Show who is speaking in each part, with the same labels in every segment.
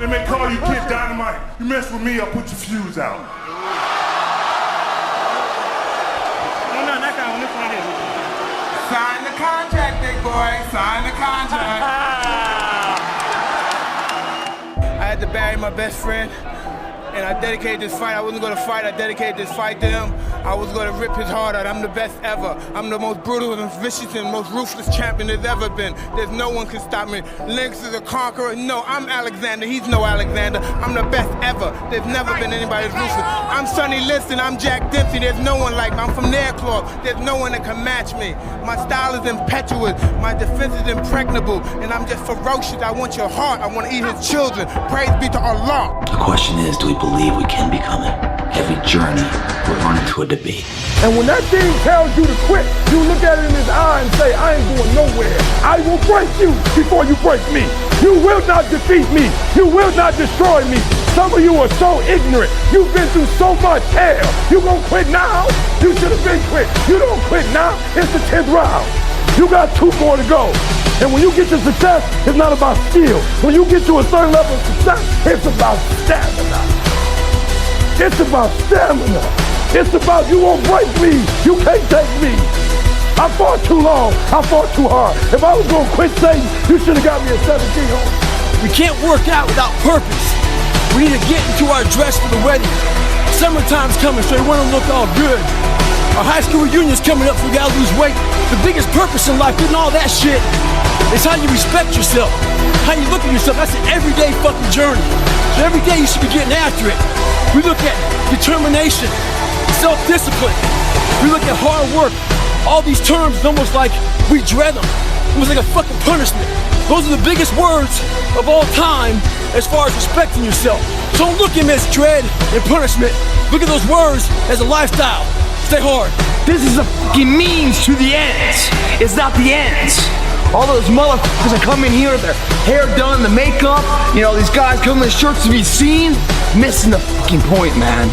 Speaker 1: They may call you Kid Dynamite. You mess with me, I'll put your fuse out.
Speaker 2: Sign the contract, big boy. Sign the contract.
Speaker 3: I had to bury my best friend, and I dedicated this fight. I wasn't going to fight. I dedicated this fight to him. I was going to rip his heart out. I'm the best ever. I'm the most brutal and vicious and most ruthless champion there's ever been. There's no one can stop me. Lynx is a conqueror. No, I'm Alexander. He's no Alexander. I'm the best ever. There's never been anybody as ruthless. I'm Sonny Liston. I'm Jack Dempsey. There's no one like me. I'm from their club. There's no one that can match me. My style is impetuous. My defense is impregnable. And I'm just ferocious. I want your heart. I want to eat his children. Praise be to Allah.
Speaker 4: The question is, do we believe we can become it? Every journey will run into a debate.
Speaker 5: And when that thing tells you to quit, you look at it in his eye and say, I ain't going nowhere. I will break you before you break me. You will not defeat me. You will not destroy me. Some of you are so ignorant. You've been through so much hell. You gonna quit now? You should have been quit. You don't quit now. It's the 10th round. You got 2 more to go. And when you get to success, it's not about skill. When you get to a certain level of success, it's about stamina. It's about stamina. It's about you won't break me. You can't take me. I fought too long. I fought too hard. If I was going to quit Satan, you should have got me a 17 home.
Speaker 6: We can't work out without purpose. We need to get into our dress for the wedding. Summertime's coming, so we want to look all good. Our high school reunion's coming up, so we gotta lose weight. The biggest purpose in life isn't all that shit. It's how you respect yourself, how you look at yourself. That's an everyday fucking journey. So every day you should be getting after it. We look at determination, self-discipline. We look at hard work. All these terms, it's almost like we dread them. Almost like a fucking punishment. Those are the biggest words of all time as far as respecting yourself. So don't look at them as dread and punishment. Look at those words as a lifestyle. Stay hard.
Speaker 7: This is a fucking means to the ends. It's not the ends. All those motherfuckers that come in here with their hair done, the makeup, you know, these guys come in the shirts to be seen, missing the fucking point, man.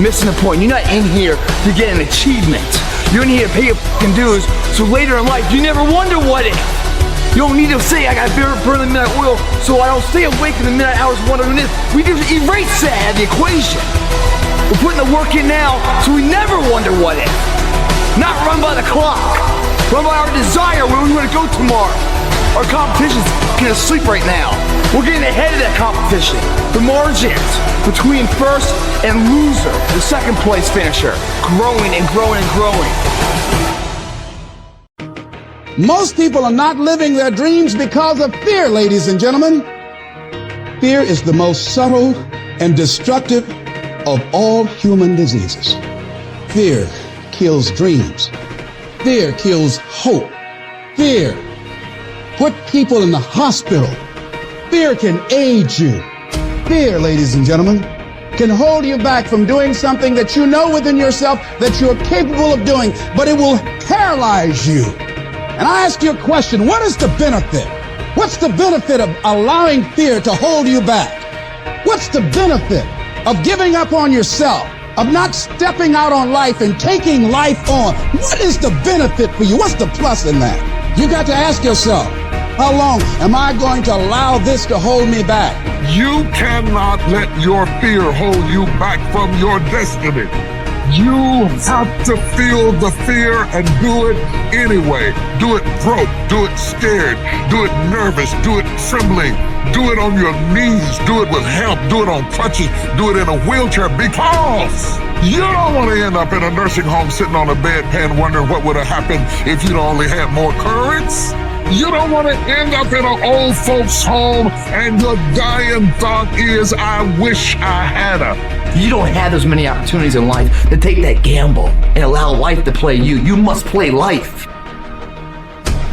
Speaker 7: Missing the point. You're not in here to get an achievement. You're in here to pay your fucking dues, so later in life, you never wonder what if. You don't need to say, I got burn the midnight oil, so I don't stay awake in the midnight hours wondering this. We just erase that out of the equation. We're putting the work in now, so we never wonder what if. Not run by the clock. Run by our desire where we want to go tomorrow. Our competition's fucking asleep right now. We're getting ahead of that competition. The margins between first and loser, the second place finisher, growing and growing and growing.
Speaker 8: Most people are not living their dreams because of fear, ladies and gentlemen. Fear is the most subtle and destructive of all human diseases. Fear kills dreams. Fear kills hope. Fear put people in the hospital. Fear can age you. Fear, ladies and gentlemen, can hold you back from doing something that you know within yourself that you're capable of doing, but it will paralyze you. And I ask you a question, what is the benefit? What's the benefit of allowing fear to hold you back? What's the benefit of giving up on yourself, of not stepping out on life and taking life on? What is the benefit for you? What's the plus in that? You got to ask yourself, how long am I going to allow this to hold me back?
Speaker 9: You cannot let your fear hold you back from your destiny. You have to feel the fear and do it anyway. Do it broke, do it scared, do it nervous, do it trembling, do it on your knees, do it with help, do it on crutches, do it in a wheelchair, because you don't want to end up in a nursing home sitting on a bedpan wondering what would have happened if you'd only had more courage. You don't want to end up in an old folks home and your dying thought is, I wish I had a.
Speaker 7: You don't have as many opportunities in life to take that gamble and allow life to play you. You must play life.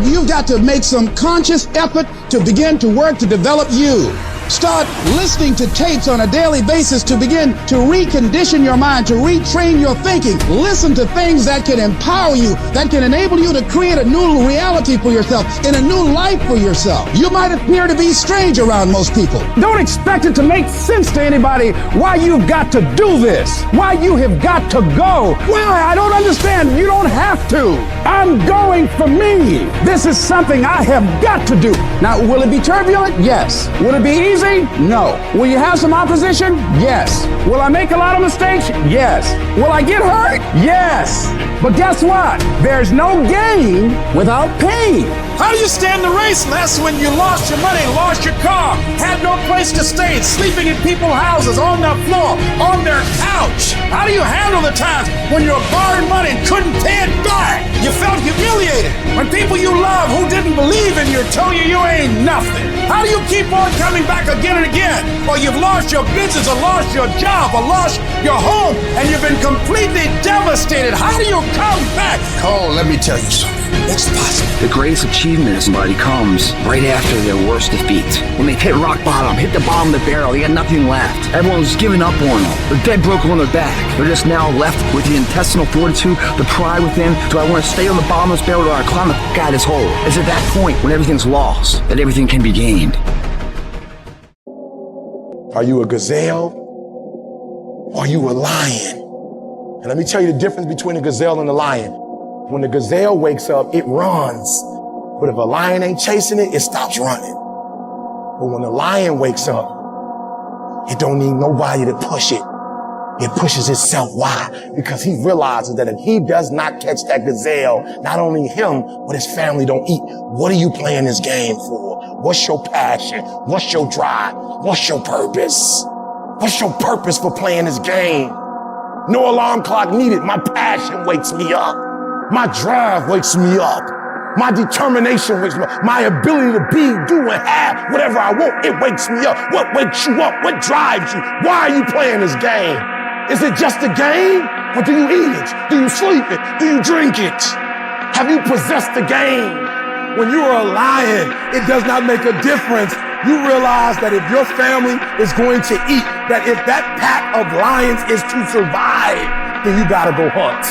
Speaker 8: You've got to make some conscious effort to begin to work to develop you. Start listening to tapes on a daily basis to begin to recondition your mind, to retrain your thinking. Listen to things that can empower you, that can enable you to create a new reality for yourself and a new life for yourself. You might appear to be strange around most people.
Speaker 5: Don't expect it to make sense to anybody why you've got to do this, why you have got to go. Why? I don't understand. You don't have to. I'm going for me. This is something I have got to do. Now, will it be turbulent? Yes. Will it be easy?
Speaker 8: easy? No. Will you have some opposition? Yes. Will I make a lot of mistakes? Yes. Will I get hurt? Yes. But guess what? There's no gain without pain.
Speaker 5: How do you stand the race, Les, when you lost your money, lost your car, had no place to stay, sleeping in people's houses, on their floor, on their couch? How do you handle the times when you're borrowing money and couldn't pay it back? You felt humiliated when people you love who didn't believe in you told you ain't nothing. How do you keep on coming back again and again? Or you've lost your business, or lost your job, or lost your home, and you've been completely devastated. How do you come back?
Speaker 6: Oh, let me tell you something. It's possible.
Speaker 4: The greatest achievement of somebody comes right after their worst defeat. When they've hit rock bottom, hit the bottom of the barrel, they got nothing left. Everyone's given up on them. They're dead broke on their back. They're just now left with the intestinal fortitude, the pride within. Do I want to stay on the bottom of this barrel, or do I climb the f*** out of this hole? It's at that point when everything's lost that everything can be gained.
Speaker 6: Are you a gazelle? Or are you a lion? And let me tell you the difference between a gazelle and a lion. When the gazelle wakes up, it runs. But if a lion ain't chasing it, it stops running. But when the lion wakes up, it don't need nobody to push it. It pushes itself. Why? Because he realizes that if he does not catch that gazelle, not only him, but his family don't eat. What are you playing this game for? What's your passion? What's your drive? What's your purpose? What's your purpose for playing this game? No alarm clock needed. My passion wakes me up. My drive wakes me up. My determination wakes me up. My ability to be, do, and have whatever I want, it wakes me up. What wakes you up? What drives you? Why are you playing this game? Is it just a game? Or do you eat it? Do you sleep it? Do you drink it? Have you possessed the game?
Speaker 5: When you are a lion, it does not make a difference. You realize that if your family is going to eat, that if that pack of lions is to survive, then you gotta go hunt.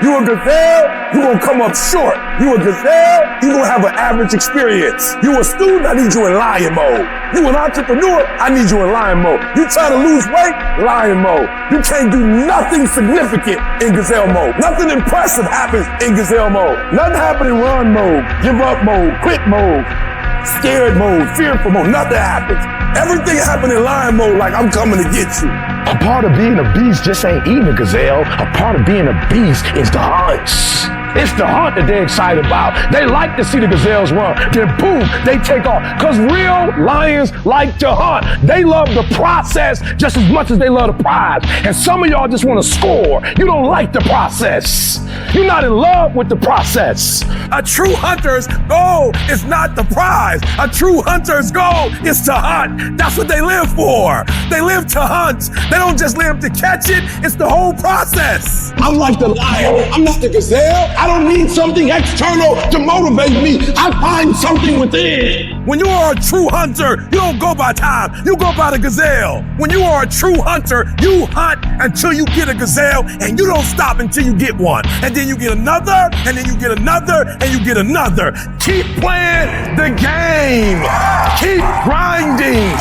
Speaker 5: You a gazelle, you gonna come up short. You a gazelle, you gonna have an average experience. You a student, I need you in lion mode. You an entrepreneur, I need you in lion mode. You trying to lose weight, lion mode. You can't do nothing significant in gazelle mode. Nothing impressive happens in gazelle mode. Nothing happens in run mode, give up mode, quit mode, scared mode, fearful mode. Nothing happens. Everything happens in lion mode like I'm coming to get you.
Speaker 6: A part of being a beast just ain't eating a gazelle. A part of being a beast is the hunts. It's the hunt that they're excited about. They like to see the gazelles run. Then boom, they take off. Because real lions like to hunt. They love the process just as much as they love the prize. And some of y'all just want to score. You don't like the process. You're not in love with the process.
Speaker 5: A true hunter's goal is not the prize. A true hunter's goal is to hunt. That's what they live for. They live to hunt. They don't just live to catch it. It's the whole process.
Speaker 6: I'm like the lion. I'm not the gazelle. I don't need something external to motivate me. I find something within.
Speaker 5: When you are a true hunter, you don't go by time. You go by the gazelle. When you are a true hunter, you hunt until you get a gazelle, and you don't stop until you get one. And then you get another, and then you get another, and you get another. Keep playing the game. Keep grinding.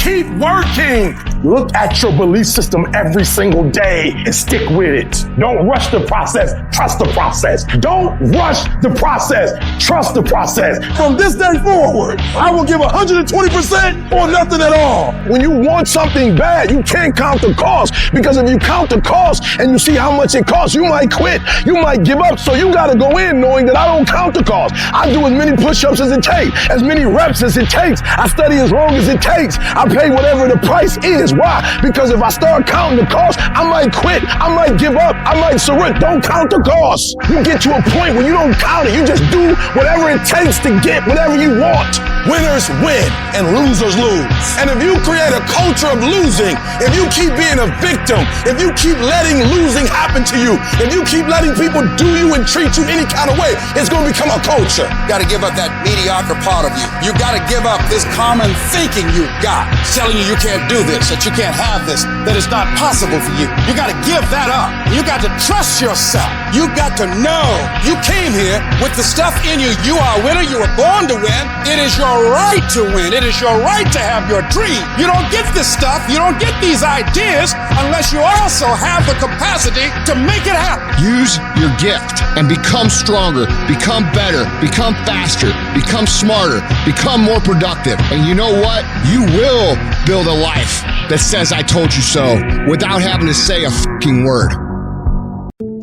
Speaker 5: Keep working.
Speaker 6: Look at your belief system every single day and stick with it. Don't rush the process. Trust the process. Don't rush the process. Trust the process.
Speaker 5: From this day forward, I will give 120% or nothing at all.
Speaker 6: When you want something bad, you can't count the cost, because if you count the cost and you see how much it costs, you might quit. You might give up. So you got to go in knowing that I don't count the cost. I do as many push-ups as it takes, as many reps as it takes. I study as long as it takes. I pay whatever the price is. Why? Because if I start counting the cost, I might quit. I might give up. I might surrender. Don't count the cost. You get to a point where you don't count it. You just do whatever it takes to get whatever you want.
Speaker 5: Winners win and losers lose. And if you create a culture of losing, if you keep being a victim, if you keep letting losing happen to you, if you keep letting people do you and treat you any kind of way, it's going to become a culture.
Speaker 10: You got to give up that mediocre part of you. You got to give up this common thinking you've got, telling you can't do this, that you can't have this, that it's not possible for you. You got to give that up. You got to trust yourself. You got to know you came here with the stuff in you. You are a winner. You were born to win. It is your right to win. It is your right to have your dream. You don't get this stuff. You don't get these ideas unless you also have the capacity to make it happen.
Speaker 11: Use your gift and become stronger, become better, become faster, become smarter, become more productive. And you know what? You will build a life that says I told you so without having to say a fucking word.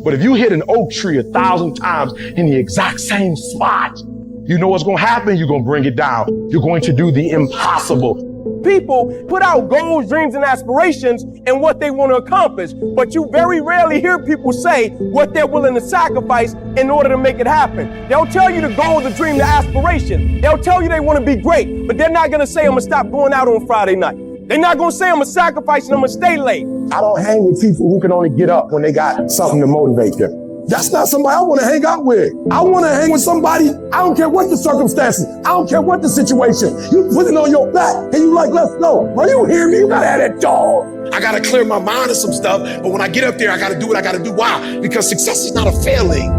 Speaker 5: But if you hit an oak tree 1,000 times in the exact same spot, you know what's going to happen? You're going to bring it down. You're going to do the impossible.
Speaker 12: People put out goals, dreams, and aspirations and what they want to accomplish, but you very rarely hear people say what they're willing to sacrifice in order to make it happen. They'll tell you the goal, the dream, the aspiration. They'll tell you they want to be great, but they're not going to say, I'm going to stop going out on Friday night. They're not going to say I'm going to sacrifice and I'm going to stay late.
Speaker 5: I don't hang with people who can only get up when they got something to motivate them. That's not somebody I want to hang out with. I want to hang with somebody, I don't care what the circumstances, I don't care what the situation. You put it on your back and you like, let's go. Bro, you hear me? You got to have that dog. I got to clear my mind of some stuff, but when I get up there, I got to do what I got to do. Why? Because success is not a failing.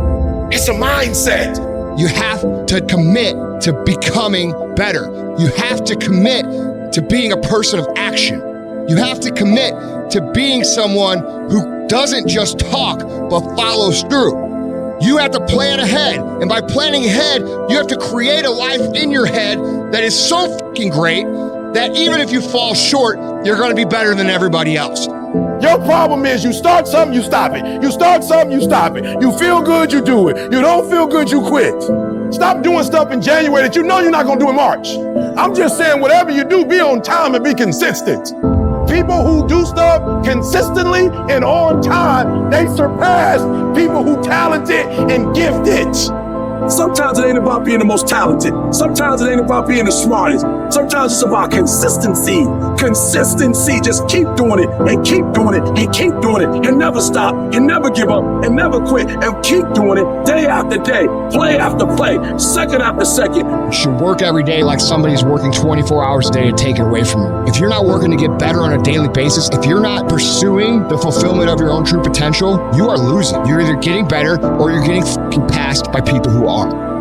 Speaker 5: It's a mindset.
Speaker 11: You have to commit to becoming better. You have to commit to being a person of action. You have to commit to being someone who doesn't just talk, but follows through. You have to plan ahead. And by planning ahead, you have to create a life in your head that is so fucking great that even if you fall short, you're gonna be better than everybody else.
Speaker 5: Your problem is you start something, you stop it. You start something, you stop it. You feel good, you do it. You don't feel good, you quit. Stop doing stuff in January that you know you're not gonna do in March. I'm just saying whatever you do, be on time and be consistent. People who do stuff consistently and on time, they surpass people who talented and gifted.
Speaker 6: Sometimes it ain't about being the most talented. Sometimes it ain't about being the smartest. Sometimes it's about consistency. Consistency. Just keep doing it and keep doing it and keep doing it and never stop and never give up and never quit and keep doing it day after day, play after play, second after second.
Speaker 11: You should work every day like somebody's working 24 hours a day to take it away from you. If you're not working to get better on a daily basis, if you're not pursuing the fulfillment of your own true potential, you are losing. You're either getting better or you're getting fucking passed by people who are.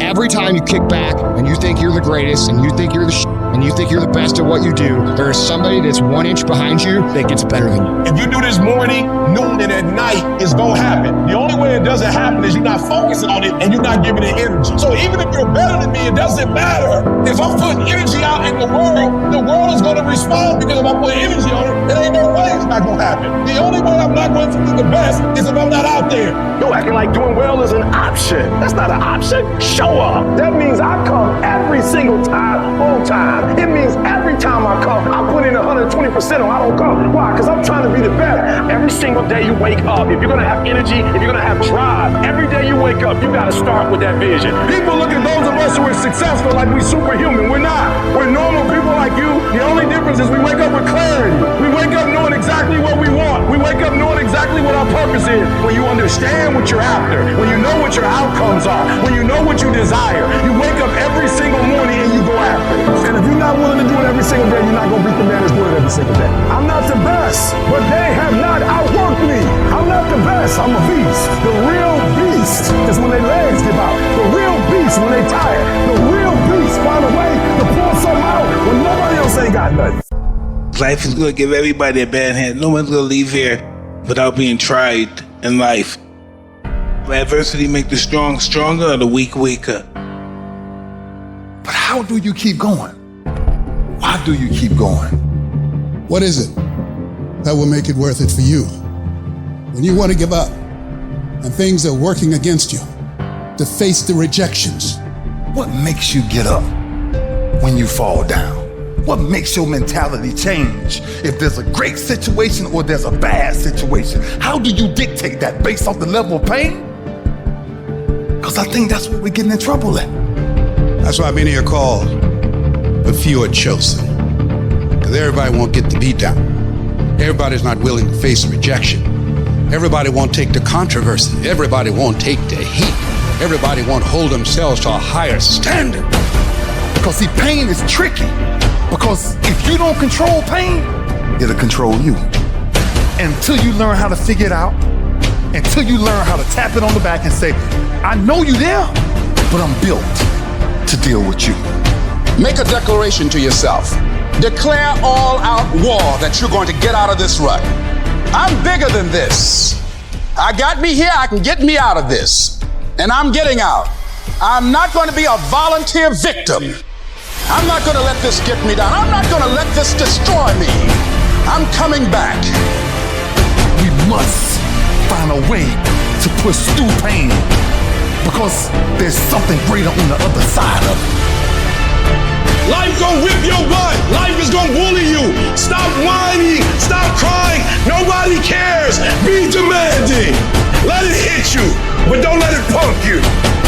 Speaker 11: Every time you kick back and you think you're the greatest and you think you're the and you think you're the best at what you do, there is somebody that's 1 inch behind you that gets better than you.
Speaker 5: If you do this morning, noon, and at night, it's gonna happen. The only way it doesn't happen is you're not focusing on it and you're not giving it energy. So even if you're better than me, it doesn't matter. If I'm putting energy out in the world is gonna respond because if I put energy on it, there ain't no way it's not gonna happen. The only way I'm not going to be the best is if I'm not out there.
Speaker 12: Yo, acting like doing well is an option. That's not an option. Show up. That means I come every single time, on time. It means every time I come, I put in 120% or I don't come. Why? Because I'm trying to be the best. Every single day you wake up, if you're going to have energy, if you're going to have drive, every day you wake up, you got to start with that vision. People look at those of us who are successful like we superhuman. We're not. We're normal people like you. The only difference is we wake up with clarity. We wake up knowing exactly what we want. We wake up knowing exactly what our purpose is. When you understand what you're after, when you know what your outcomes are, when you know what you desire, you wake up every single morning and you go after it. And if you're not willing to do it every single day, you're not going to beat the man that's doing it every single day. I'm not the best, but they have not outworked me. I'm not the best, I'm a beast. The real beast is when their legs give out. The real beast when they tired. The real beast find a way to pull something out when nobody else ain't got nothing.
Speaker 13: Life is going to give everybody a bad hand. No one's going to leave here without being tried in life. Adversity make the strong stronger or the weak weaker.
Speaker 14: But how do you keep going? Why do you keep going?
Speaker 8: What is it that will make it worth it for you? When you want to give up and things are working against you, to face the rejections.
Speaker 14: What makes you get up when you fall down? What makes your mentality change if there's a great situation or there's a bad situation? How do you dictate that based off the level of pain? Because I think that's what we're getting in trouble at.
Speaker 8: That's why many are called, but few are chosen. Because everybody won't get the beat down. Everybody's not willing to face rejection. Everybody won't take the controversy. Everybody won't take the heat. Everybody won't hold themselves to a higher standard.
Speaker 14: Because see, pain is tricky. Because if you don't control pain, it'll control you. Until you learn how to figure it out, until you learn how to tap it on the back and say, I know you there, but I'm built to deal with you.
Speaker 10: Make a declaration to yourself. Declare all out war that you're going to get out of this rut. I'm bigger than this. I got me here, I can get me out of this. And I'm getting out. I'm not going to be a volunteer victim. I'm not going to let this get me down. I'm not going to let this destroy me. I'm coming back.
Speaker 14: We must find a way to push through pain because there's something greater on the other side of it.
Speaker 12: Life gon' whip your butt. Life is gon' bully you. Stop whining. Stop crying. Nobody cares. Be demanding. Let it hit you, but don't let it punk you.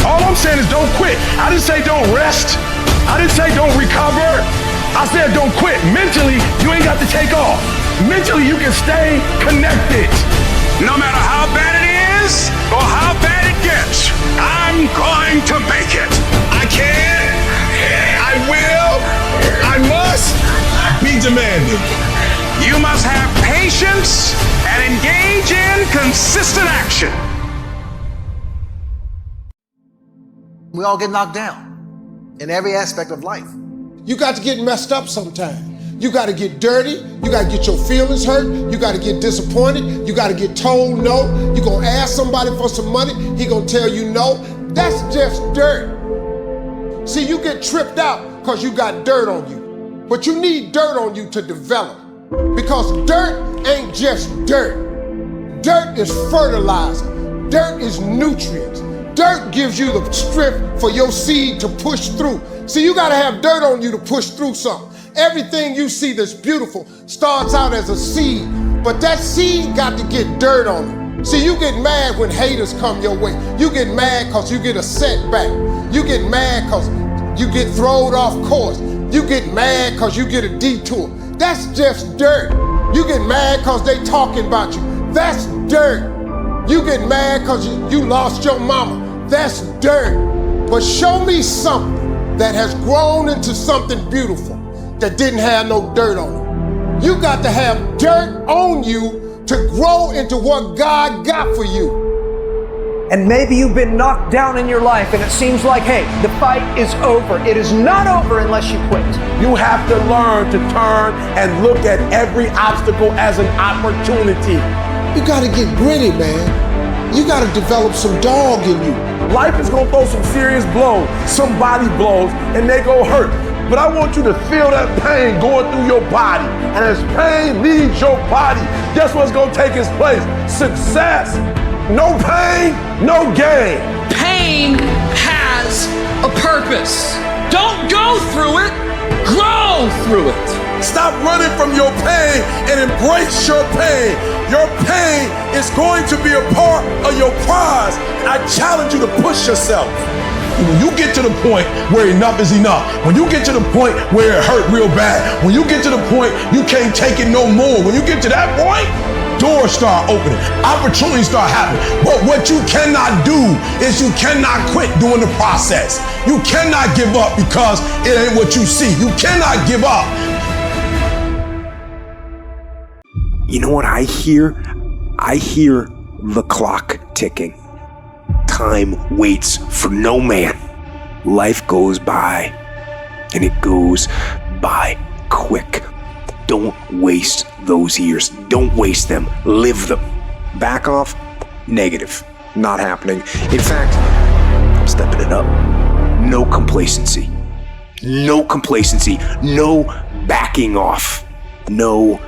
Speaker 12: All I'm saying is don't quit. I didn't say don't rest. I didn't say don't recover. I said don't quit. Mentally, you ain't got to take off. Mentally, you can stay connected.
Speaker 10: No matter how bad it is or how bad it gets, I'm going to make it.
Speaker 12: I can. I will. I must be demanding.
Speaker 10: You must have patience and engage in consistent action.
Speaker 15: We all get knocked down in every aspect of life.
Speaker 16: You got to get messed up sometime. You got to get dirty. You got to get your feelings hurt. You got to get disappointed. You got to get told no. You're going to ask somebody for some money. He going to tell you no. That's just dirt. See, you get tripped out because you got dirt on you. But you need dirt on you to develop. Because dirt ain't just dirt. Dirt is fertilizer. Dirt is nutrients. Dirt gives you the strength for your seed to push through. See, you gotta have dirt on you to push through something. Everything you see that's beautiful starts out as a seed, but that seed got to get dirt on it. See, you get mad when haters come your way. You get mad because you get a setback. You get mad because you get thrown off course. You get mad because you get a detour. That's just dirt. You get mad because they talking about you. That's dirt. You get mad because you lost your mama. That's dirt. But show me something that has grown into something beautiful that didn't have no dirt on it. You got to have dirt on you to grow into what God got for you.
Speaker 17: And maybe you've been knocked down in your life and it seems like, hey, the fight is over. It is not over unless you quit.
Speaker 12: You have to learn to turn and look at every obstacle as an opportunity.
Speaker 16: You got to get gritty, man. You got to develop some dog in you.
Speaker 12: Life is going to throw some serious blows, some body blows, and they go hurt. But I want you to feel that pain going through your body. And as pain leaves your body, guess what's going to take its place? Success. No pain, no gain.
Speaker 6: Pain has a purpose. Don't go through it, grow through it.
Speaker 12: Stop running from your pain and embrace your pain. Your pain is going to be a part of your prize. I challenge you to push yourself. When you get to the point where enough is enough, when you get to the point where it hurt real bad, when you get to the point you can't take it no more, when you get to that point, doors start opening, opportunities start happening. But what you cannot do is you cannot quit during the process. You cannot give up because it ain't what you see. You cannot give up.
Speaker 18: You know what I hear? I hear the clock ticking. Time waits for no man. Life goes by, and it goes by quick. Don't waste those years. Don't waste them. Live them. Back off? Negative. Not happening. In fact, I'm stepping it up. No complacency. No complacency. No backing off. No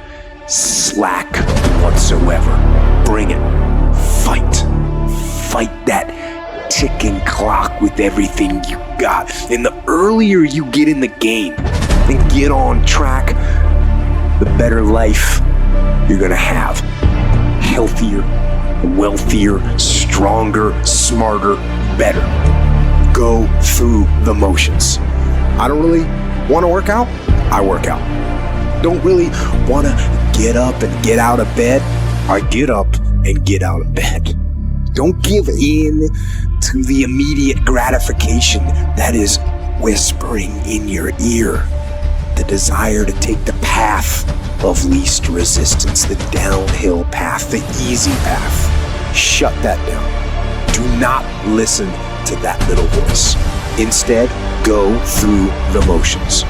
Speaker 18: slack whatsoever. Bring it. Fight. Fight that ticking clock with everything you got. And the earlier you get in the game and get on track, the better life you're gonna have. Healthier, wealthier, stronger, smarter, better. Go through the motions. I don't really want to work out. I work out. Don't really want to get up and get out of bed. I get up and get out of bed. Don't give in to the immediate gratification that is whispering in your ear. The desire to take the path of least resistance, the downhill path, the easy path. shut that down. Do not listen to that little voice. Instead, go through the motions.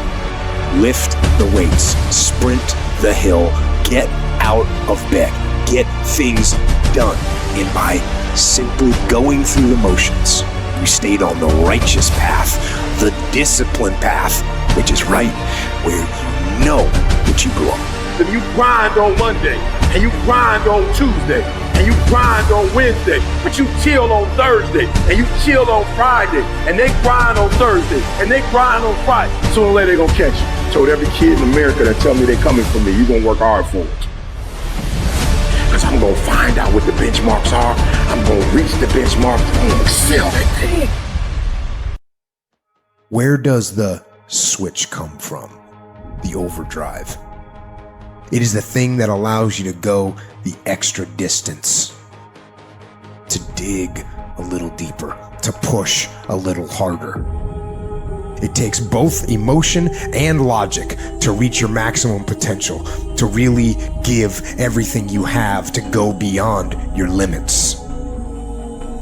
Speaker 18: Lift the weights, sprint the hill, get out of bed, get things done. And by simply going through the motions, you stayed on the righteous path, the disciplined path, which is right where you know that you belong.
Speaker 5: If you grind on Monday, and you grind on Tuesday, and you grind on Wednesday, but you chill on Thursday, and you chill on Friday, and they grind on Thursday, and they grind on Friday, sooner or later they gonna catch you. I told every kid in America that tell me they coming for me, you gonna work hard for it. Because I'm gonna find out what the benchmarks are, I'm gonna reach the benchmark, I'm gonna excel that thing.
Speaker 18: Where does the switch come from? The overdrive. It is the thing that allows you to go the extra distance, to dig a little deeper, to push a little harder. It takes both emotion and logic to reach your maximum potential, to really give everything you have, to go beyond your limits.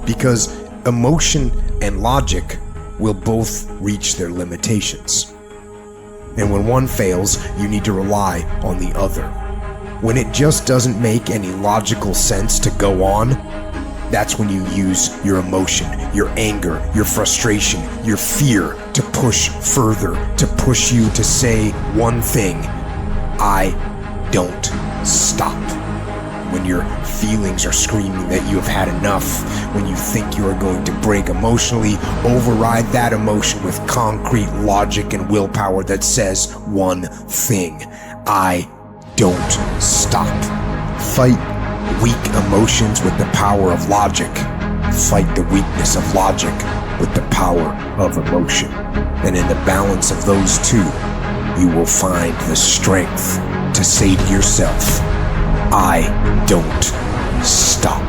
Speaker 18: Because emotion and logic will both reach their limitations. And when one fails, you need to rely on the other. When it just doesn't make any logical sense to go on, that's when you use your emotion, your anger, your frustration, your fear to push further, to push you to say one thing: I don't stop. When your feelings are screaming that you have had enough, when you think you are going to break emotionally, override that emotion with concrete logic and willpower that says one thing: I don't stop. Fight weak emotions with the power of logic. Fight the weakness of logic with the power of emotion. And in the balance of those two, you will find the strength to say to yourself, I don't stop.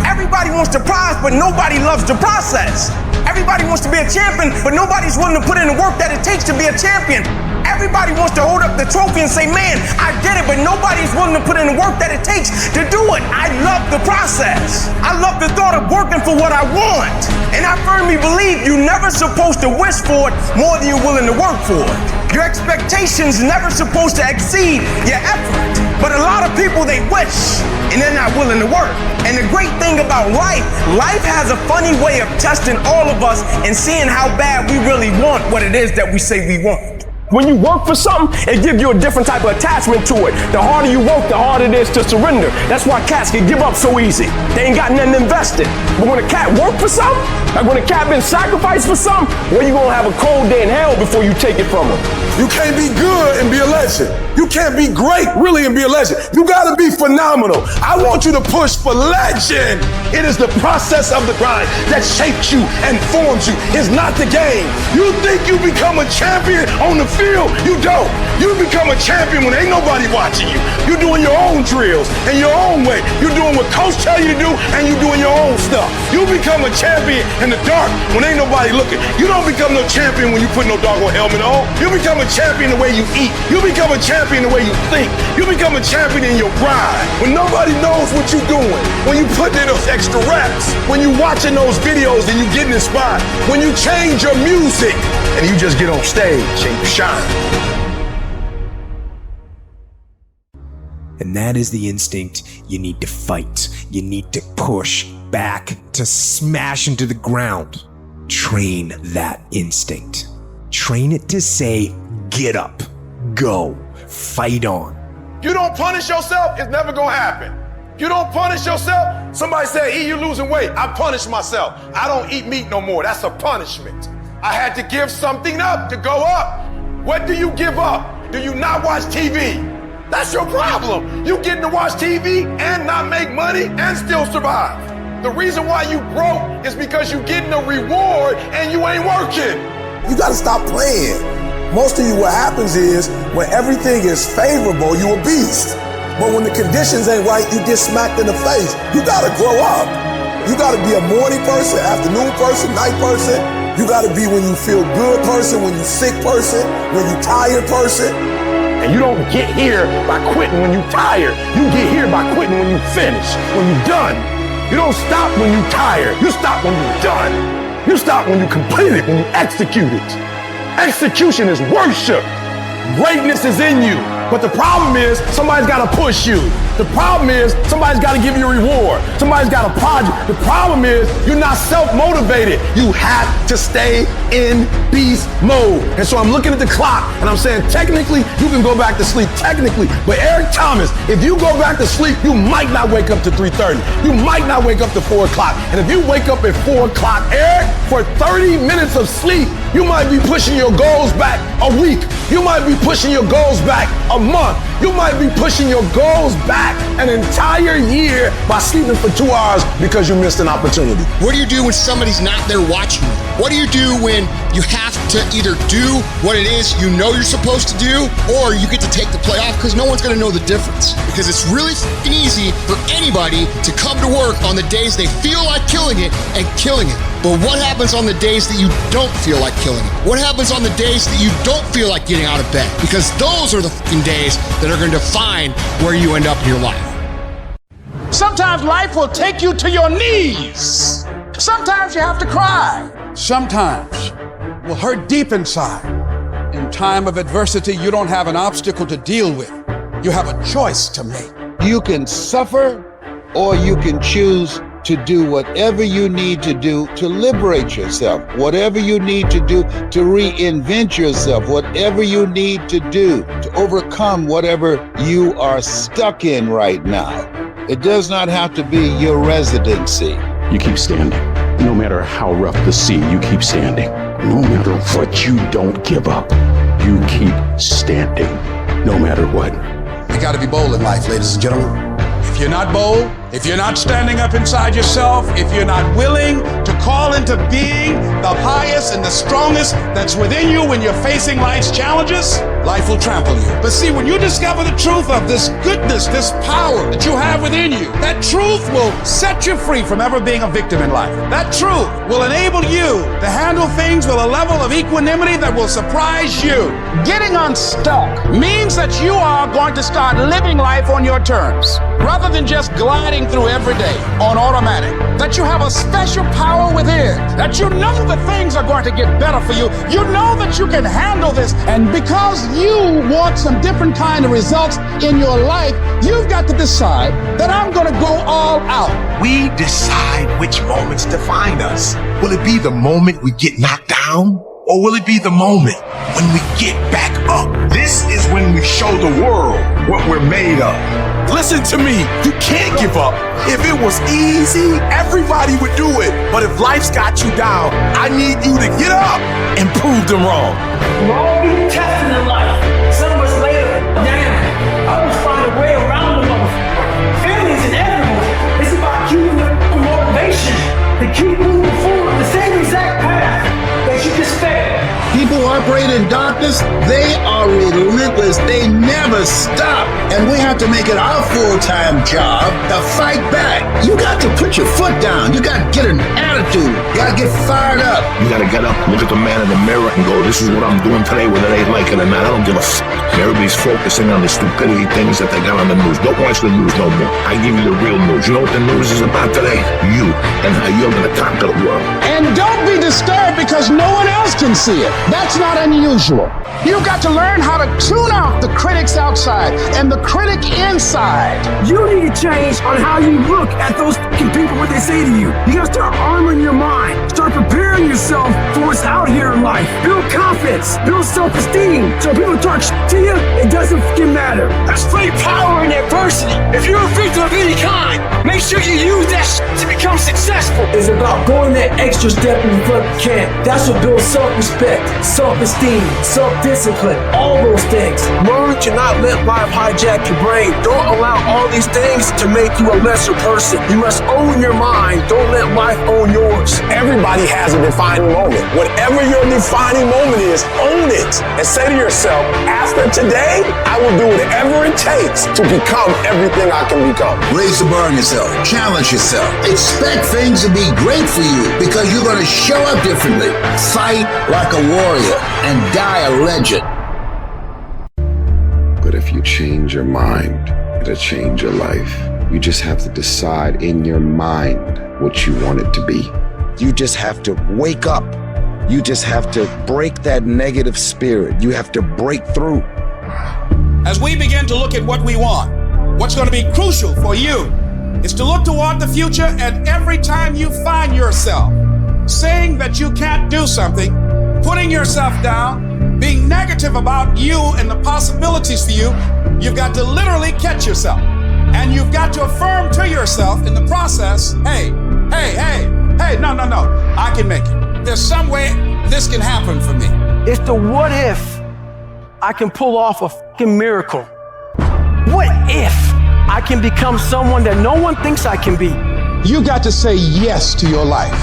Speaker 10: Everybody wants the prize, but nobody loves the process. Everybody wants to be a champion, but nobody's willing to put in the work that it takes to be a champion. Everybody wants to hold up the trophy and say, man, I did it, but nobody's willing to put in the work that it takes to do it. I love the process. I love the thought of working for what I want. And I firmly believe you're never supposed to wish for it more than you're willing to work for it. Your expectations never supposed to exceed your effort. But a lot of people, they wish, and they're not willing to work. And the great thing about life has a funny way of testing all of us and seeing how bad we really want what it is that we say we want.
Speaker 5: When you work for something, it gives you a different type of attachment to it. The harder you work, the harder it is to surrender. That's why cats can give up so easy. They ain't got nothing invested. But when a cat work for something, like when a cat been sacrificed for something, well, you gonna have a cold day in hell before you take it from them. You can't be good and be a legend. You can't be great, really, and be a legend. You gotta be phenomenal. I want you to push for legend. It is the process of the grind that shapes you and forms you. It's not the game. You think you become a champion on the field? You don't. You become a champion when ain't nobody watching you. You're doing your own drills in your own way. You're doing what coach tell you to do, and you're doing your own stuff. You become a champion in the dark when ain't nobody looking. You don't become no champion when you put no doggone helmet on. You become a champion the way you eat. You become a champion the way you think. You become a champion in your grind. When nobody knows what you're doing. When you put in those extra reps. When you watching those videos and you getting inspired. When you change your music and you just get on stage and you shine.
Speaker 18: And that is the instinct you need to fight. You need to push back, to smash into the ground. Train that instinct. Train it to say, get up, go, fight on.
Speaker 5: You don't punish yourself, it's never gonna happen. You don't punish yourself. Somebody said, E, you losing weight. I punish myself. I don't eat meat no more. That's a punishment. I had to give something up to go up. What do you give up? Do you not watch TV? That's your problem. You getting to watch TV and not make money and still survive. The reason why you broke is because you getting a reward and you ain't working.
Speaker 12: You gotta stop playing. Most of you, what happens is when everything is favorable, you a beast. But when the conditions ain't right, you get smacked in the face. You gotta grow up. You gotta be a morning person, afternoon person, night person. You gotta be when you feel good person, when you sick person, when you tired person.
Speaker 5: And you don't get here by quitting when you tired. You get here by quitting when you finish, when you done. You don't stop when you're tired. You stop when you're done. You stop when you complete it, when you execute it. Execution is worship. Greatness is in you. But the problem is somebody's got to push you. The problem is somebody's got to give you a reward. Somebody's got to prod you. The problem is you're not self-motivated. You have to stay in beast mode. And so I'm looking at the clock and I'm saying, technically, you can go back to sleep. Technically. But Eric Thomas, if you go back to sleep, you might not wake up to 3:30. You might not wake up to 4 o'clock. And if you wake up at 4 o'clock, Eric, for 30 minutes of sleep, you might be pushing your goals back a week. You might be pushing your goals back a month. You might be pushing your goals back an entire year by sleeping for 2 hours because you missed an opportunity.
Speaker 11: What do you do when somebody's not there watching you? What do you do when you have to either do what it is you know you're supposed to do, or you get to take the play off because no one's going to know the difference? Because it's really easy for anybody to come to work on the days they feel like killing it and killing it. But what happens on the days that you don't feel like killing it? What happens on the days that you don't feel like getting out of bed? Because those are the days that are going to define where you end up in your life.
Speaker 10: Sometimes life will take you to your knees. Sometimes you have to cry.
Speaker 19: Sometimes will hurt deep inside. In time of adversity, you don't have an obstacle to deal with. You have a choice to make.
Speaker 20: You can suffer, or you can choose to do whatever you need to do to liberate yourself, whatever you need to do to reinvent yourself, whatever you need to do to overcome whatever you are stuck in right now. It does not have to be your residency.
Speaker 21: You keep standing. No matter how rough the sea, you keep standing. No matter what, you don't give up. You keep standing, no matter what.
Speaker 19: You gotta be bold in life, ladies and gentlemen. If you're not bold, if you're not standing up inside yourself, if you're not willing to call into being the highest and the strongest that's within you when you're facing life's challenges, life will trample you. But see, when you discover the truth of this goodness, this power that you have within you, that truth will set you free from ever being a victim in life. That truth will enable you to handle things with a level of equanimity that will surprise you.
Speaker 10: Getting unstuck means that you are going to start living life on your terms, rather than just gliding through every day on automatic. That you have a special power within, that you know that things are going to get better for you. You know that you can handle this, and because you want some different kind of results in your life, you've got to decide that I'm going to go all out.
Speaker 22: We decide which moments define us. Will it be the moment we get knocked down? Or will it be the moment when we get back up? This is when we show the world what we're made of.
Speaker 12: Listen to me, you can't give up. If it was easy, everybody would do it. But if life's got you down, I need you to get up and prove them wrong.
Speaker 23: We're all being tested in life. Some of us later down. Others find a way around them. Failure is inevitable. It's about keeping the motivation to keep moving forward the same exact path that you just failed.
Speaker 8: People who operate in darkness, they are relentless. They never stop. And we have to make it our full-time job to fight back. You got to put your foot down. You got to get an attitude. You got to get fired up.
Speaker 22: You gotta get up, look at the man in the mirror and go, this is what I'm doing today, whether they like it or not. I don't give a f***. Everybody's focusing on the stupidity things that they got on the news. Don't watch the news no more. I give you the real news. You know what the news is about today? You and how you're gonna conquer the world.
Speaker 10: And don't be disturbed because no one else can see it. That's not unusual. You've got to learn how to tune out the critics outside and the critic inside.
Speaker 23: You need to change on how you look at those people, what they say to you. You gotta start armoring your mind. Start preparing yourself for what's out here in life. Build confidence, build self-esteem. So people talk to you, it doesn't fucking matter. There's great power in adversity. If you're a victim of any kind, make sure you use that to become successful. It's about going that extra step in the fucking can. That's what builds self-respect, self-esteem, self-discipline, all those things. Learn to not let life hijack your brain. Don't allow all these things to make you a lesser person. You must own your mind. Don't let life own yours.
Speaker 12: Everybody has a defining moment. Whatever your defining moment is, own it. And say to yourself, after today, I will do whatever it takes to become everything I can become.
Speaker 8: Raise the bar on yourself. Challenge yourself. Expect things to be great for you because you're going to show up differently. Fight like a warrior and die a legend.
Speaker 24: But if you change your mind, it'll change your life.
Speaker 1: You just have to decide in your mind what you want it to be. You just have to wake up. You just have to break that negative spirit. You have to break through.
Speaker 19: As we begin to look at what we want, what's going to be crucial for you is to look toward the future, and every time you find yourself saying that you can't do something, putting yourself down, being negative about you and the possibilities for you, you've got to literally catch yourself. And you've got to affirm to yourself in the process, hey, no, I can make it. There's some way this can happen for me.
Speaker 6: It's the what if I can pull off a fucking miracle. What if I can become someone that no one thinks I can be?
Speaker 8: You got to say yes to your life.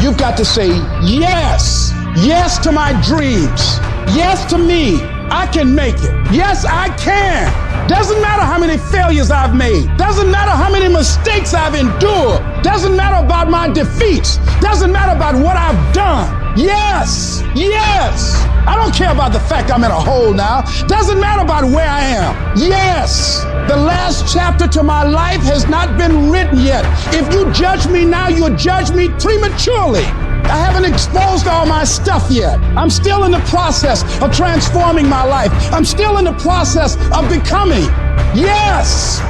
Speaker 8: You've got to say yes. Yes to my dreams. Yes to me. I can make it. Yes, I can. Doesn't matter how many failures I've made. Doesn't matter how many mistakes I've endured. Doesn't matter about my defeats. Doesn't matter about what I've done. Yes, yes. I don't care about the fact I'm in a hole now. Doesn't matter about where I am. Yes. The last chapter to my life has not been written yet. If you judge me now, you'll judge me prematurely. I haven't exposed all my stuff yet. I'm still in the process of transforming my life. I'm still in the process of becoming. Yes!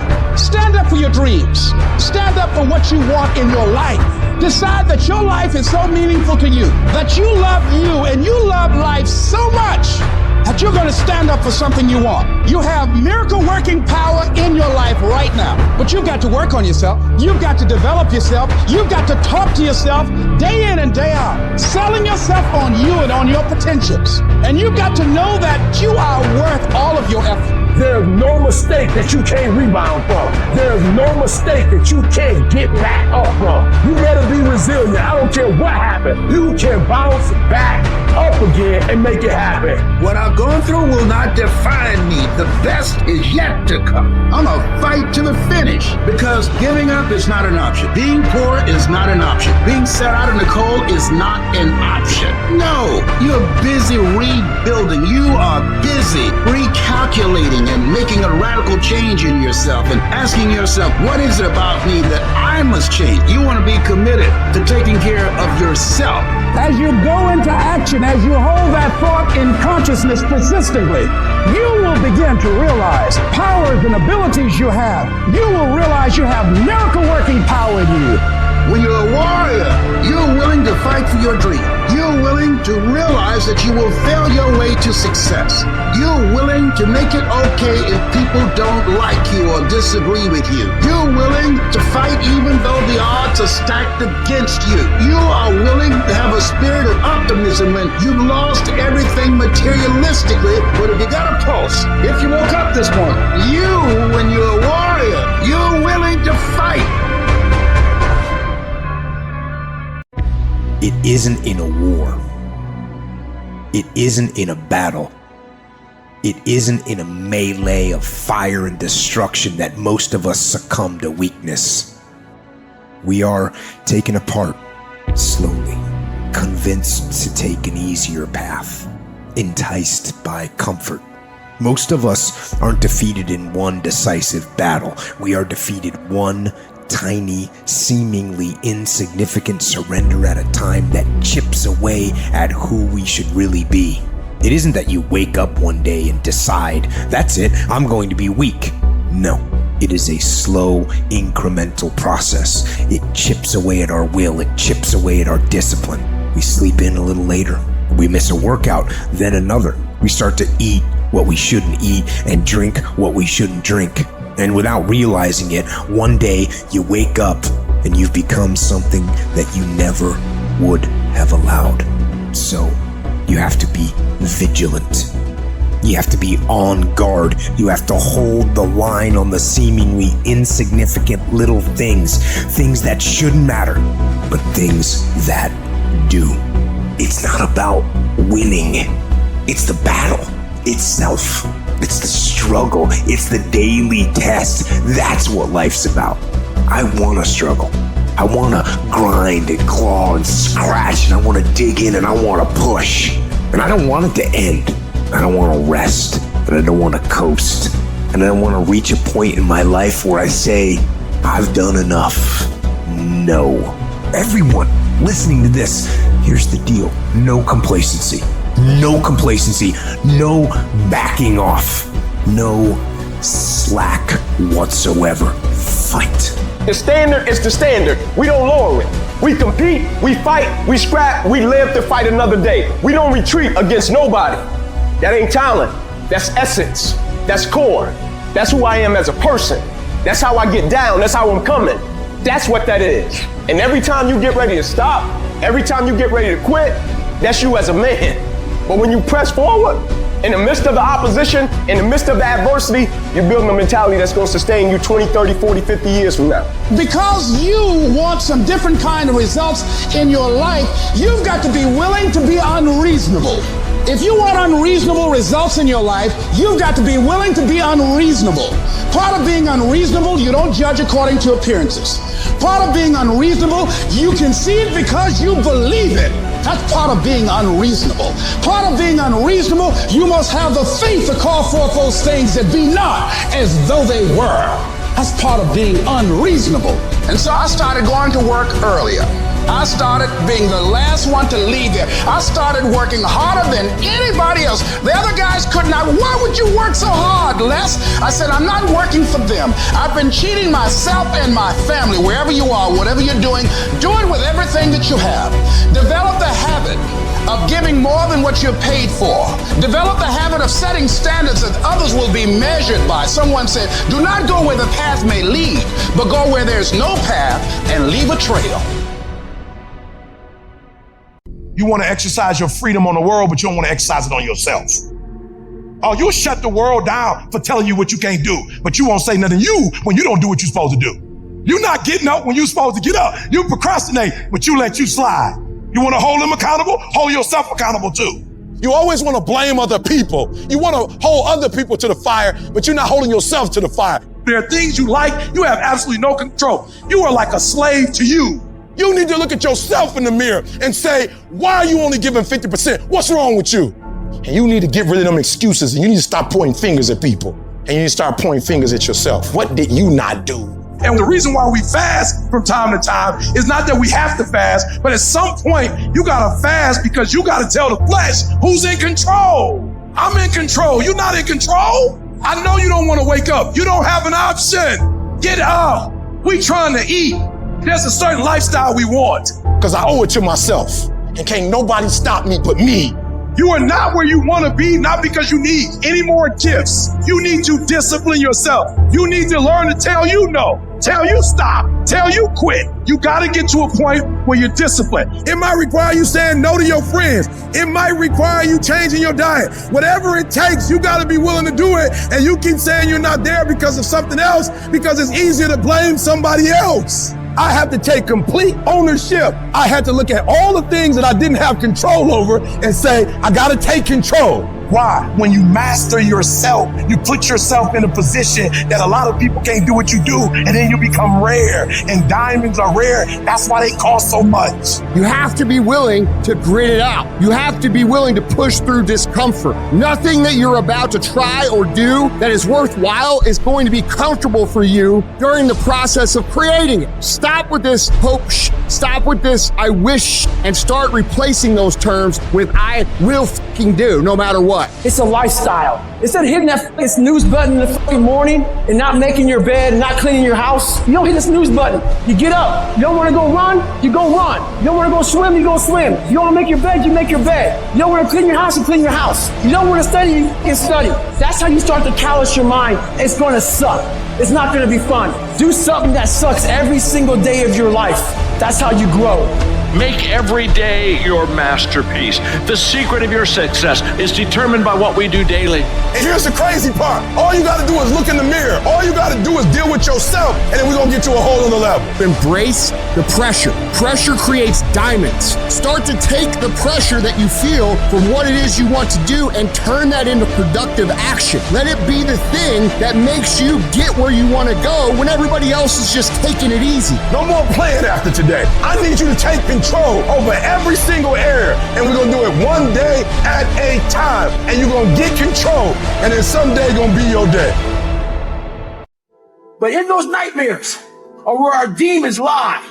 Speaker 8: Stand up for your dreams. Stand up for what you want in your life. Decide that your life is so meaningful to you, that you love you and you love life so much that you're going to stand up for something you want. You have miracle working power in your life right now, but you've got to work on yourself. You've got to develop yourself. You've got to talk to yourself day in and day out, selling yourself on you and on your potentials. And you've got to know that you are worth all of your effort.
Speaker 12: There's no mistake that you can't rebound from. There's no mistake that you can't get back up from. You better be resilient. I don't care what happened. You can bounce back up again and make it happen.
Speaker 2: What I've gone through will not define me. The best is yet to come. I'm gonna fight to the finish because giving up is not an option. Being poor is not an option. Being set out in the cold is not an option. No, you're busy rebuilding. You are busy recalculating and making a radical change in yourself and asking yourself, what is it about me that I must change? You want to be committed to taking care of yourself.
Speaker 8: As you go into action, as you hold that thought in consciousness persistently, you will begin to realize powers and abilities you have. You will realize you have miracle working power in you.
Speaker 2: When you're a warrior, you're willing to fight for your dream. You're willing to realize that you will fail your way to success. You're willing to make it okay if people don't like you or disagree with you. You're willing to fight even though the odds are stacked against you. You are willing to have a spirit of optimism when you've lost everything materialistically, but if you got a pulse, if you woke up this morning, when you're a warrior, you're willing to fight.
Speaker 18: It isn't in a war. It isn't in a battle. It isn't in a melee of fire and destruction that most of us succumb to weakness. We are taken apart slowly, convinced to take an easier path, enticed by comfort. Most of us aren't defeated in one decisive battle. We are defeated one tiny, seemingly insignificant surrender at a time that chips away at who we should really be. It isn't that you wake up one day and decide, that's it, I'm going to be weak. No, it is a slow, incremental process. It chips away at our will, it chips away at our discipline. We sleep in a little later. We miss a workout, then another. We start to eat what we shouldn't eat and drink what we shouldn't drink. And without realizing it, one day you wake up and you've become something that you never would have allowed. So you have to be vigilant. You have to be on guard. You have to hold the line on the seemingly insignificant little things that shouldn't matter, but things that do. It's not about winning. It's the battle itself. It's the struggle. It's the daily test. That's what life's about. I want to struggle. I want to grind and claw and scratch, and I want to dig in and I want to push. And I don't want it to end. I don't want to rest, and I don't want to coast. And I don't want to reach a point in my life where I say, I've done enough. No. Everyone listening to this, here's the deal. No complacency. No complacency. No backing off. No slack whatsoever. Fight.
Speaker 12: The standard is the standard. We don't lower it. We compete, we fight, we scrap, we live to fight another day. We don't retreat against nobody. That ain't talent. That's essence. That's core. That's who I am as a person. That's how I get down. That's how I'm coming. That's what that is. And every time you get ready to stop, every time you get ready to quit, that's you as a man. But when you press forward, in the midst of the opposition, in the midst of the adversity, you're building a mentality that's going to sustain you 20, 30, 40, 50 years from now.
Speaker 8: Because you want some different kind of results in your life, you've got to be willing to be unreasonable. If you want unreasonable results in your life, you've got to be willing to be unreasonable. Part of being unreasonable, you don't judge according to appearances. Part of being unreasonable, you can see it because you believe it. That's part of being unreasonable. Part of being unreasonable, you must have the faith to call forth those things that be not as though they were. That's part of being unreasonable.
Speaker 2: And so I started going to work earlier. I started being the last one to leave there. I started working harder than anybody else. The other guys could not. Why would you work so hard, Les? I said, I'm not working for them. I've been cheating myself and my family. Wherever you are, whatever you're doing, do it with everything that you have. Develop the habit of giving more than what you're paid for. Develop the habit of setting standards that others will be measured by. Someone said, do not go where the path may lead, but go where there's no path and leave a trail.
Speaker 19: You want to exercise your freedom on the world, but you don't want to exercise it on yourself. Oh, you'll shut the world down for telling you what you can't do, but you won't say nothing to you when you don't do what you're supposed to do. You're not getting up when you're supposed to get up. You procrastinate, but you let you slide. You want to hold them accountable? Hold yourself accountable too.
Speaker 10: You always want to blame other people. You want to hold other people to the fire, but you're not holding yourself to the fire.
Speaker 19: There are things you like, you have absolutely no control. You are like a slave to you.
Speaker 10: You need to look at yourself in the mirror and say, why are you only giving 50%? What's wrong with you? And you need to get rid of them excuses, and you need to stop pointing fingers at people. And you need to start pointing fingers at yourself. What did you not do?
Speaker 19: And the reason why we fast from time to time is not that we have to fast, but at some point you gotta fast because you gotta tell the flesh who's in control. I'm in control. You're not in control. I know you don't want to wake up. You don't have an option. Get up. We trying to eat. There's a certain lifestyle we want.
Speaker 10: Because I owe it to myself. And can't nobody stop me but me.
Speaker 19: You are not where you want to be, not because you need any more gifts. You need to discipline yourself. You need to learn to tell you no, tell you stop, tell you quit. You got to get to a point where you're disciplined. It might require you saying no to your friends. It might require you changing your diet. Whatever it takes, you got to be willing to do it. And you keep saying you're not there because of something else, because it's easier to blame somebody else. I have to take complete ownership. I had to look at all the things that I didn't have control over and say, I got to take control. Why? When you master yourself, you put yourself in a position that a lot of people can't do what you do, and then you become rare. And diamonds are rare. That's why they cost so much.
Speaker 11: You have to be willing to grit it out. You have to be willing to push through discomfort. Nothing that you're about to try or do that is worthwhile is going to be comfortable for you during the process of creating it. Stop with this hope, stop with this I wish, and start replacing those terms with I will fucking do, no matter what.
Speaker 17: It's a lifestyle. Instead of hitting that snooze button in the fucking morning and not making your bed and not cleaning your house, you don't hit the snooze button. You get up. You don't want to go run, you go run. You don't want to go swim, you go swim. You don't want to make your bed, you make your bed. You don't want to clean your house, you clean your house. You don't want to study, you can study. That's how you start to callous your mind. It's going to suck. It's not going to be fun. Do something that sucks every single day of your life. That's how you grow.
Speaker 3: Make every day your masterpiece. The secret of your success is determined by what we do daily.
Speaker 10: And here's the crazy part. All you got to do is look in the mirror. All you got to do is deal with yourself, and then we're going to get to a whole other level.
Speaker 11: Embrace the pressure. Pressure creates diamonds. Start to take the pressure that you feel from what it is you want to do and turn that into productive action. Let it be the thing that makes you get where you want to go when everybody else is just taking it easy.
Speaker 10: No more playing after today. I need you to take control over every single area, and we're gonna do it one day at a time, and you're gonna get control, and then someday gonna be your day.
Speaker 17: But in those nightmares, are where our demons lie.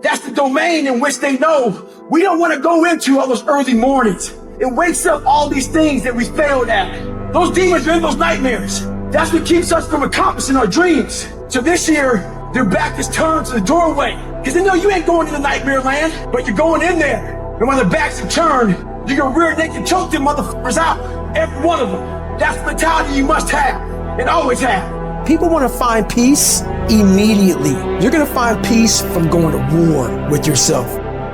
Speaker 17: That's the domain in which they know we don't want to go into all those early mornings. It wakes up all these things that we failed at. Those demons are in those nightmares. That's what keeps us from accomplishing our dreams. So this year, their back is turned to the doorway. Because they know you ain't going into nightmare land, but you're going in there. And when their backs are turned, you're gonna rear naked choke them motherfuckers out. Every one of them. That's the mentality you must have and always have.
Speaker 23: People want to find peace immediately. You're going to find peace from going to war with yourself.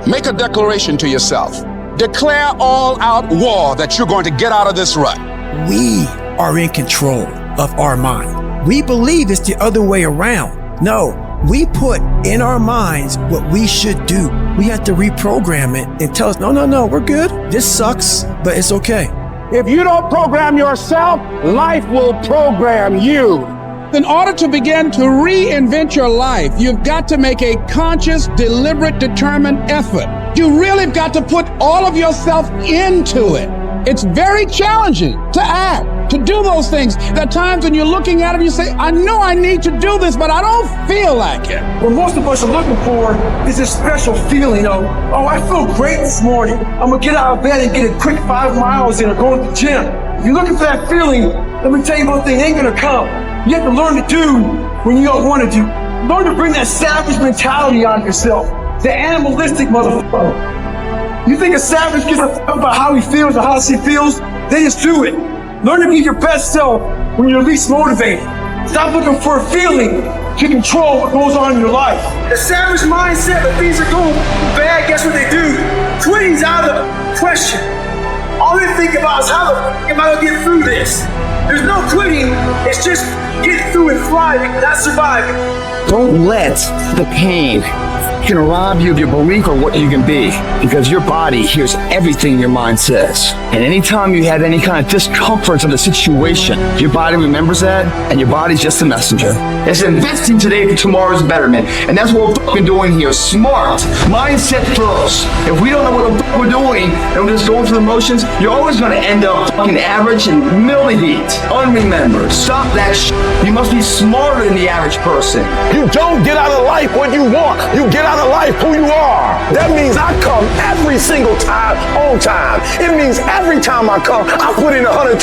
Speaker 19: Make a declaration to yourself. Declare all-out war that you're going to get out of this rut.
Speaker 23: We are in control of our mind. We believe it's the other way around. No, we put in our minds what we should do. We have to reprogram it and tell us, no, we're good. This sucks, but it's okay.
Speaker 5: If you don't program yourself, life will program you.
Speaker 4: In order to begin to reinvent your life, you've got to make a conscious, deliberate, determined effort. You really have got to put all of yourself into it. It's very challenging to act, to do those things. There are times when you're looking at it and you say, I know I need to do this, but I don't feel like it.
Speaker 17: What most of us are looking for is this special feeling of, oh, I feel great this morning. I'm gonna get out of bed and get a quick 5 miles in or go to the gym. If you're looking for that feeling, let me tell you one thing, it ain't gonna come. You have to learn to do when you don't want to do. Learn to bring that savage mentality on yourself. The animalistic motherfucker. You think a savage gives a fuck about how he feels or how she feels? They just do it. Learn to be your best self when you're least motivated. Stop looking for a feeling to control what goes on in your life. The savage mindset, when things are going bad, guess what they do? Quitting's out of the question. All they think about is how the fuck am I gonna get through this? There's no quitting, it's just getting through and thriving, not surviving.
Speaker 23: Don't let the pain can rob you of your belief of what you can be, because your body hears everything your mind says. And anytime you have any kind of discomfort in the situation, your body remembers that, and your body's just a messenger. It's investing today for tomorrow's betterment, and that's what we're fucking doing here. Smart mindset first. If we don't know what the fuck we're doing and we're just going through the motions, you're always going to end up fucking average and middle-heat, unremembered. Stop that shit. You must be smarter than the average person.
Speaker 12: You don't get out of life what you want. You get out of life who you are. That means I come every single time on time. It means every time I come, I put in 120%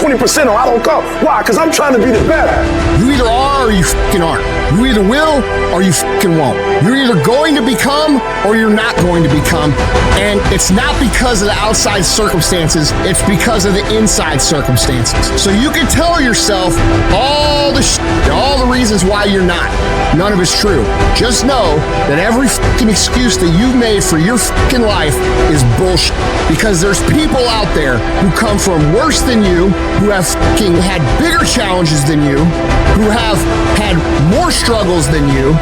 Speaker 12: or I don't come. Why? Because I'm trying to be the better.
Speaker 11: You either are or you fucking aren't. You either will or you fucking won't. You're either going to become or you're not going to become. And it's not because of the outside circumstances, it's because of the inside circumstances. So you can tell yourself all the all the reasons why you're not. None of it's true. Just know that every fucking excuse that you've made for your fucking life is bullshit. Because there's people out there who come from worse than you, who have fucking had bigger challenges than you, who have had more struggles than you,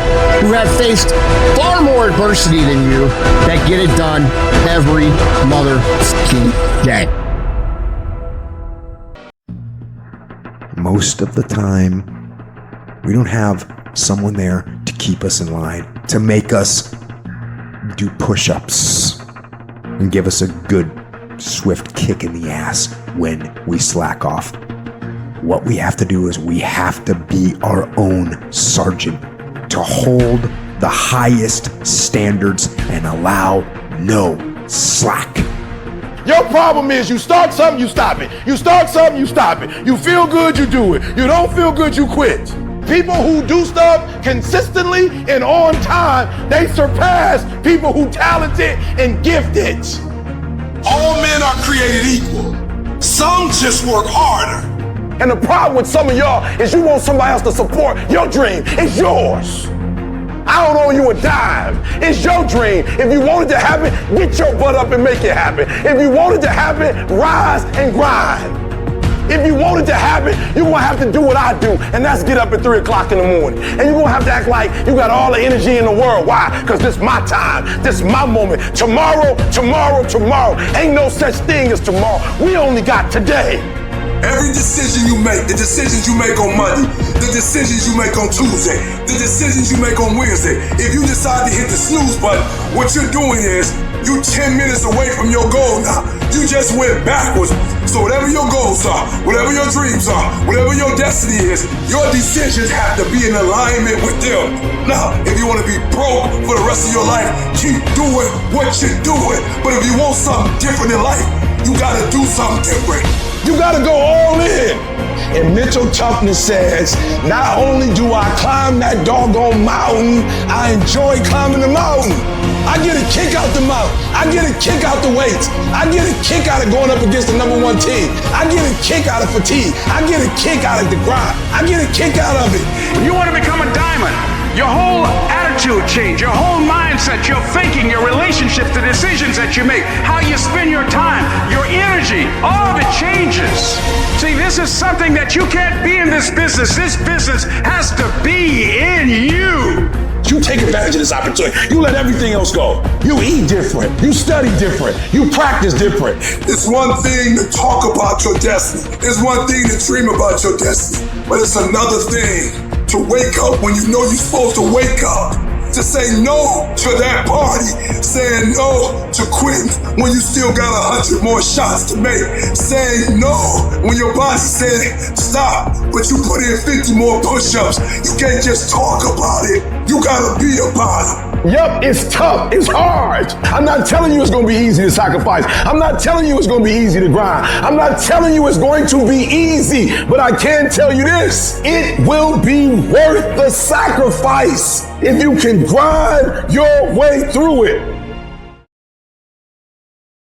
Speaker 11: who have faced far more adversity than you, that get it done every motherfucking day.
Speaker 18: Most of the time, we don't have someone there to keep us in line, to make us do push-ups and give us a good, swift kick in the ass when we slack off. What we have to do is we have to be our own sergeant, to hold the highest standards and allow no slack.
Speaker 12: Your problem is you start something, you stop it. You start something, you stop it. You feel good, you do it. You don't feel good, you quit. People who do stuff consistently and on time, they surpass people who talented and gifted.
Speaker 10: All men are created equal. Some just work harder.
Speaker 12: And the problem with some of y'all is you want somebody else to support your dream. It's yours. I don't owe you a dime. It's your dream. If you want it to happen, get your butt up and make it happen. If you want it to happen, rise and grind. If you want it to happen, you're gonna have to do what I do, and that's get up at 3 o'clock in the morning. And you're gonna have to act like you got all the energy in the world. Why? Because this is my time. This is my moment. Tomorrow. Ain't no such thing as tomorrow. We only got today.
Speaker 5: Every decision you make, the decisions you make on Monday, the decisions you make on Tuesday, the decisions you make on Wednesday, if you decide to hit the snooze button, what you're doing is you 10 minutes away from your goal now. You just went backwards. So whatever your goals are, whatever your dreams are, whatever your destiny is, your decisions have to be in alignment with them. Now, if you want to be broke for the rest of your life, keep doing what you're doing. But if you want something different in life, you got to do something different. You got to go all in. And mental toughness says, not only do I climb that doggone mountain, I enjoy climbing the mountain. I get a kick out the mountain. I get a kick out the weights. I get a kick out of going up against the #1 team. I get a kick out of fatigue. I get a kick out of the grind. I get a kick out of it.
Speaker 3: You want to become a diamond. Your whole attitude change, your whole mindset, your thinking, your relationships, the decisions that you make, how you spend your time, your energy, all of it changes. See, this is something that you can't be in this business. This business has to be in you.
Speaker 5: You take advantage of this opportunity. You let everything else go. You eat different. You study different. You practice different. It's one thing to talk about your destiny. It's one thing to dream about your destiny. But it's another thing to wake up when you know you're supposed to wake up. To say no to that party. Saying no to quitting when you still got 100 more shots to make. Saying no when your body said stop, but you put in 50 more push-ups. You can't just talk about it. You gotta be about it.
Speaker 12: Yup, it's tough. It's hard. I'm not telling you it's going to be easy to sacrifice. I'm not telling you it's going to be easy to grind. I'm not telling you it's going to be easy. But I can tell you this. It will be worth the sacrifice if you can grind your way through it.